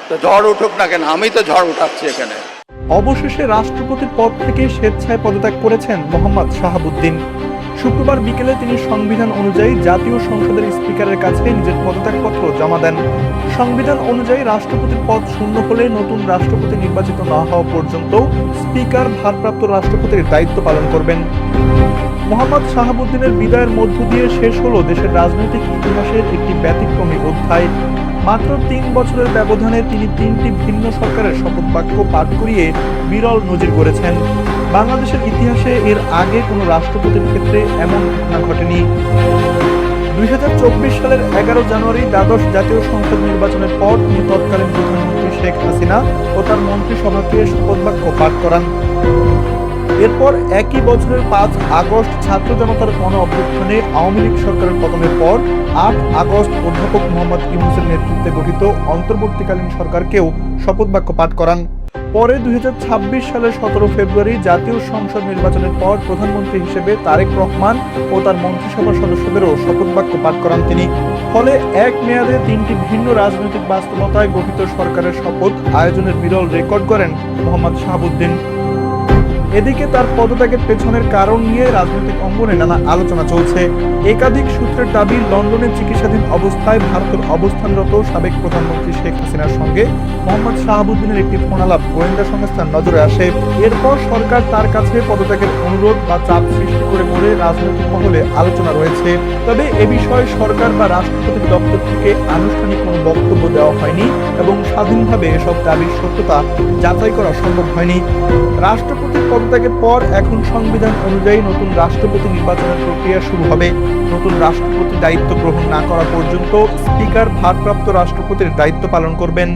তো ঝড় উঠুক না কেন, আমি তো ঝড় উঠাচ্ছি এখানে। অবশেষে রাষ্ট্রপতির পদ থেকে স্বেচ্ছায় পদত্যাগ করেছেন মোহাম্মদ শাহাবুদ্দিন। শুক্রবার বিকেলে তিনি সংবিধান অনুযায়ী জাতীয় সংসদের স্পিকারের কাছে নিজের পদত্যাগপত্র জমা দেন। সংবিধান অনুযায়ী রাষ্ট্রপতির পদ শূন্য হলে নতুন রাষ্ট্রপতি নির্বাচিত না হওয়া পর্যন্ত স্পিকার ভারপ্রাপ্ত রাষ্ট্রপতির দায়িত্ব পালন করবেন। মোহাম্মদ শাহাবুদ্দিনের বিদায়ের মধ্য দিয়ে শেষ হলো দেশের রাজনৈতিক ইতিহাসের একটি ব্যতিক্রমী অধ্যায়। মাত্র ৩ বছরের ব্যবধানে তিনি ৩টি ভিন্ন সরকারের শপথ বাক্য পাঠ করিয়ে বিরল নজির গড়েছেন। বাংলাদেশের ইতিহাসে এর আগে কোনো রাষ্ট্রপতির ক্ষেত্রে এমন ঘটনা ঘটেনি। ২০২৪ সালের ১১ জানুয়ারি দ্বাদশ জাতীয় সংসদ নির্বাচনের পর তিনি তৎকালীন প্রধানমন্ত্রী শেখ হাসিনা ও তার মন্ত্রিসভাকে শপথ বাক্য পাঠ করান। এরপর একই বছরের ৫ আগস্ট ছাত্র জনতার গণ অভ্যুত্থানে আওয়ামী লীগ সরকারের পতনের পর ৮ আগস্ট অধ্যাপক মোহাম্মদ ইউনূসের নেতৃত্বে গঠিত অন্তর্বর্তীকালীন সরকারকেও শপথ বাক্য পাঠ করান। পরে ২০২৬ সালের ১৭ ফেব্রুয়ারি জাতীয় সংসদ নির্বাচনের পর প্রধানমন্ত্রী হিসেবে তারেক রহমান ও তার মন্ত্রিসভার সদস্যদেরও শপথ বাক্য পাঠ করান তিনি। ফলে এক মেয়াদে ৩টি ভিন্ন রাজনৈতিক বাস্তবতায় গঠিত সরকারের শপথ আয়োজনের বিরল রেকর্ড করেন মোহাম্মদ শাহাবুদ্দিন। এদিকে তার পদত্যাগের পেছনের কারণ নিয়ে রাজনৈতিক অঙ্গনে নানা আলোচনা চলছে। একাধিক সূত্রের দাবি, লন্ডনে চিকিৎসাধীন অবস্থায় ভারতের অবস্থানরত সাবেক প্রধানমন্ত্রী শেখ হাসিনার সঙ্গে মোহাম্মদ শাহাবুদ্দিনের একটি ফোনালাপ গোয়েন্দা সংস্থার নজরে আসে। এরপর সরকার তার কাছে পদত্যাগের অনুরোধ বা চাপ সৃষ্টি করে বলে রাজনৈতিক মহলে আলোচনা রয়েছে। তবে এ বিষয়ে সরকার বা রাষ্ট্রপতির দপ্তর থেকে আনুষ্ঠানিক কোনো বক্তব্য দেওয়া হয়নি এবং স্বাধীনভাবে এসব দাবির সত্যতা যাচাই করা সম্ভব হয়নি। রাষ্ট্রপতির পদত্যাগের পর এখন সংবিধান অনুযায়ী নতুন রাষ্ট্রপতি নির্বাচনের প্রক্রিয়া শুরু হবে। নতুন রাষ্ট্রপতি দায়িত্ব গ্রহণ না করা পর্যন্ত স্পিকার ভারপ্রাপ্ত রাষ্ট্রপতির দায়িত্ব পালন করবেন।